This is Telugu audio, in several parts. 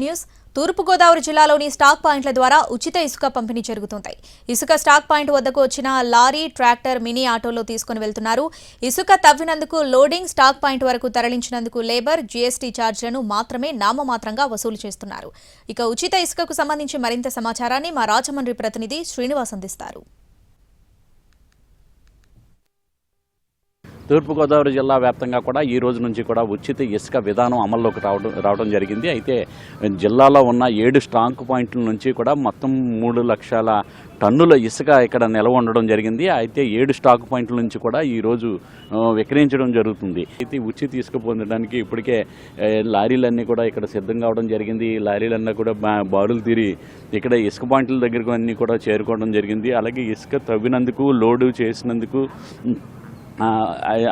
న్యూస్ తూర్పుగోదావరి జిల్లాలోని స్టాక్ పాయింట్ల ద్వారా ఉచిత ఇసుక పంపిణీ జరుగుతుంది. ఇసుక స్టాక్ పాయింట్ వద్దకు వచ్చిన లారీ, ట్రాక్టర్, మినీ ఆటోలో తీసుకుని వెళ్తున్నారు. ఇసుక తవ్వినందుకు లోడింగ్, స్టాక్ పాయింట్ వరకు తరలించినందుకు లేబర్, జీఎస్టీ ఛార్జీలను మాత్రమే నామమాత్రంగా వసూలు చేస్తున్నారు. ఇక ఉచిత ఇసుకకు సంబంధించి మరింత సమాచారాన్ని మా రాజమండ్రి ప్రతినిధి శ్రీనివాస్ అందిస్తారు. తూర్పుగోదావరి జిల్లా వ్యాప్తంగా కూడా ఈ రోజు నుంచి కూడా ఉచిత ఇసుక విధానం అమల్లోకి రావడం జరిగింది. అయితే జిల్లాలో ఉన్న 7 స్టాక్ పాయింట్ల నుంచి కూడా మొత్తం 3 లక్షల టన్నుల ఇసుక ఇక్కడ నిల్వ ఉండడం జరిగింది. అయితే 7 స్టాక్ పాయింట్ల నుంచి కూడా ఈరోజు విక్రయించడం జరుగుతుంది. అయితే ఉచిత ఇసుక పొందడానికి ఇప్పటికే లారీలన్నీ కూడా ఇక్కడ సిద్ధం కావడం జరిగింది. ఈ లారీలన్నీ కూడా బారులు తీరి ఇక్కడ ఇసుక పాయింట్ల దగ్గరకు అన్నీ కూడా చేరుకోవడం జరిగింది. అలాగే ఇసుక తవ్వినందుకు, లోడు చేసినందుకు,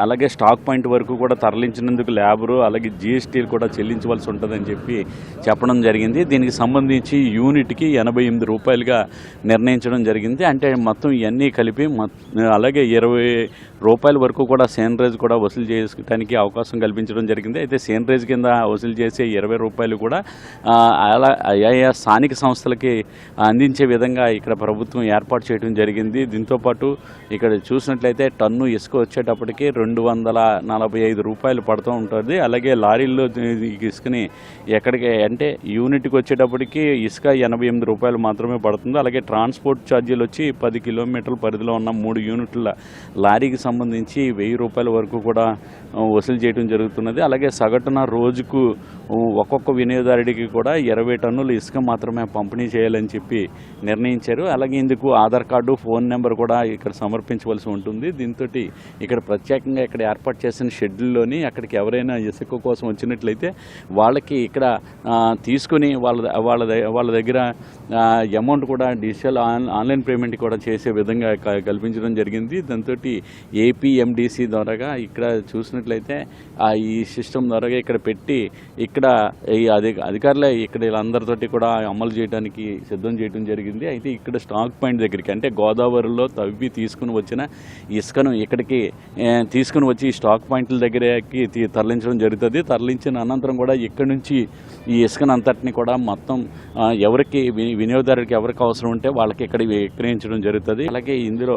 అలాగే స్టాక్ పాయింట్ వరకు కూడా తరలించినందుకు లేబరు, అలాగే జీఎస్టీలు కూడా చెల్లించవలసి ఉంటుందని చెప్పడం జరిగింది. దీనికి సంబంధించి యూనిట్కి 88 రూపాయలుగా నిర్ణయించడం జరిగింది. అంటే మొత్తం ఇవన్నీ కలిపి అలాగే 20 రూపాయల వరకు కూడా సేనరేజ్ కూడా వసూలు చేసుకోవడానికి అవకాశం కల్పించడం జరిగింది. అయితే సేనరేజ్ కింద వసూలు చేసే 20 రూపాయలు కూడా ఆయా స్థానిక సంస్థలకి అందించే విధంగా ఇక్కడ ప్రభుత్వం ఏర్పాటు చేయడం జరిగింది. దీంతోపాటు ఇక్కడ చూసినట్లయితే టన్ను ఇసుక వచ్చేటప్పటికి 245 రూపాయలు పడుతూ ఉంటుంది. అలాగే లారీల్లో ఇసుకని ఎక్కడికి అంటే యూనిట్కి వచ్చేటప్పటికి ఇసుక 88 రూపాయలు మాత్రమే పడుతుంది. అలాగే ట్రాన్స్పోర్ట్ ఛార్జీలు వచ్చి 10 కిలోమీటర్ల పరిధిలో ఉన్న 3 యూనిట్ల లారీకి సంబంధించి 1000 రూపాయల వరకు కూడా వసూలు చేయడం జరుగుతున్నది. అలాగే సగటున రోజుకు ఒక్కొక్క వినియోగదారుడికి కూడా 20 టన్నుల ఇసుక మాత్రమే పంపిణీ చేయాలని చెప్పి నిర్ణయించారు. అలాగే ఇందుకు ఆధార్ కార్డు, ఫోన్ నెంబర్ కూడా ఇక్కడ సమర్పించవలసి ఉంటుంది. దీంతో ఇక్కడ ప్రత్యేకంగా ఇక్కడ ఏర్పాటు చేసిన షెడ్యూల్లోని అక్కడికి ఎవరైనా ఇసుక కోసం వచ్చినట్లయితే వాళ్ళకి ఇక్కడ తీసుకుని వాళ్ళ దగ్గర అమౌంట్ కూడా డిజిటల్ ఆన్లైన్ పేమెంట్ కూడా చేసే విధంగా కల్పించడం జరిగింది. దాంతో ఏపీఎండిసి ద్వారాగా ఇక్కడ చూసినట్లయితే ఈ సిస్టమ్ ద్వారాగా ఇక్కడ పెట్టి ఇక్కడ ఈ అధికారులే ఇక్కడ వీళ్ళందరితోటి కూడా అమలు చేయడానికి సిద్ధం చేయడం జరిగింది. అయితే ఇక్కడ స్టాక్ పాయింట్ దగ్గరికి అంటే గోదావరిలో తవ్వి తీసుకుని వచ్చిన ఇసుకను ఇక్కడికి తీసుకుని వచ్చి స్టాక్ పాయింట్ల దగ్గరకి తరలించడం జరుగుతుంది. తరలించిన అనంతరం కూడా ఇక్కడ నుంచి ఈ ఇసుకను అంతటిని కూడా మొత్తం ఎవరికి వినియోగదారుడికి ఎవరికి అవసరం ఉంటే వాళ్ళకి ఇక్కడ విక్రయించడం జరుగుతుంది. అలాగే ఇందులో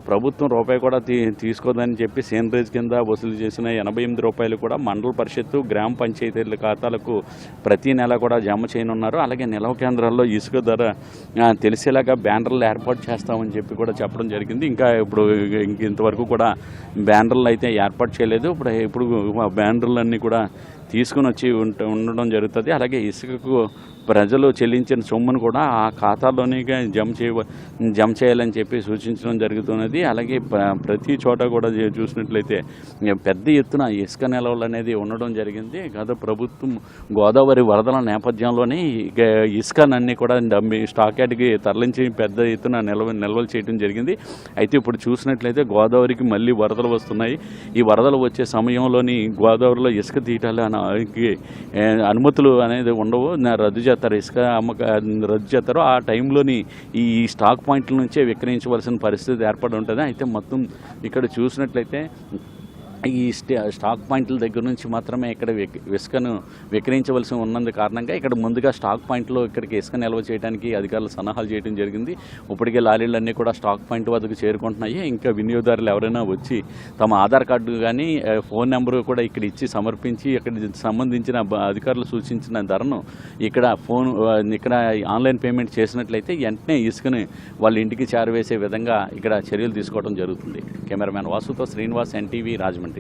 ప్రభుత్వం రూపాయి కూడా తీసుకోదని చెప్పి సేనరేజ్ కింద వసూలు చేసిన 88 రూపాయలు కూడా మండల పరిషత్తు, గ్రామ పంచాయతీల ఖాతాలకు ప్రతి నెల కూడా జమ చేయనున్నారు. అలాగే నిల్వ కేంద్రాల్లో ఇసుక ధర తెలిసేలాగా బ్యానర్లు ఏర్పాటు చేస్తామని చెప్పి కూడా చెప్పడం జరిగింది. ఇంతవరకు కూడా బ్యానర్లు అయితే ఏర్పాటు చేయలేదు. ఇప్పుడు బ్యానర్లన్నీ కూడా తీసుకుని వచ్చి ఉండడం జరుగుతుంది. అలాగే ఇసుకకు ప్రజలు చెల్లించిన సొమ్మును కూడా ఆ ఖాతాలోనే జమ చేయాలని చెప్పి సూచించడం జరుగుతున్నది. అలాగే ప్రతి చోట కూడా చూసినట్లయితే పెద్ద ఎత్తున ఇసుక నిల్వలు అనేది ఉండడం జరిగింది. గత ప్రభుత్వం గోదావరి వరదల నేపథ్యంలోనే ఇసుకనన్నీ కూడా స్టాక్ యార్డ్కి తరలించి పెద్ద ఎత్తున నిల్వలు చేయడం జరిగింది. అయితే ఇప్పుడు చూసినట్లయితే గోదావరికి మళ్ళీ వరదలు వస్తున్నాయి. ఈ వరదలు వచ్చే సమయంలోని గోదావరిలో ఇసుక తీయటానికి అనుమతులు అనేది ఉండవు, రద్దు చేస్తారు, ఇసుక రద్దు చేస్తారు. ఆ టైంలోని ఈ స్టాక్ పాయింట్ల నుంచే విక్రయించవలసిన పరిస్థితి ఏర్పడి ఉంటుంది. అయితే మొత్తం ఇక్కడ చూసినట్లయితే ఈ స్టాక్ పాయింట్ల దగ్గర నుంచి మాత్రమే ఇక్కడ ఇసుకను విక్రయించవలసి ఉన్నందు కారణంగా ఇక్కడ ముందుగా స్టాక్ పాయింట్లో ఇక్కడికి ఇసుక నిల్వ చేయడానికి అధికారులు సన్నాహాలు చేయడం జరిగింది. ఇప్పటికే లారీలన్నీ కూడా స్టాక్ పాయింట్ వద్దకు చేరుకుంటున్నాయి. ఇంకా వినియోగదారులు ఎవరైనా వచ్చి తమ ఆధార్ కార్డు కానీ ఫోన్ నెంబరు కూడా ఇక్కడ ఇచ్చి సమర్పించి ఇక్కడ సంబంధించిన అధికారులు సూచించిన ధరను ఇక్కడ ఆన్లైన్ పేమెంట్ చేసినట్లయితే వెంటనే ఇసుకని వాళ్ళ ఇంటికి చేరవేసే విధంగా ఇక్కడ చర్యలు తీసుకోవడం జరుగుతుంది. కెమెరామ్యాన్ వాసుతో శ్రీనివాస్, ఎన్టీవీ, రాజమండ్రి.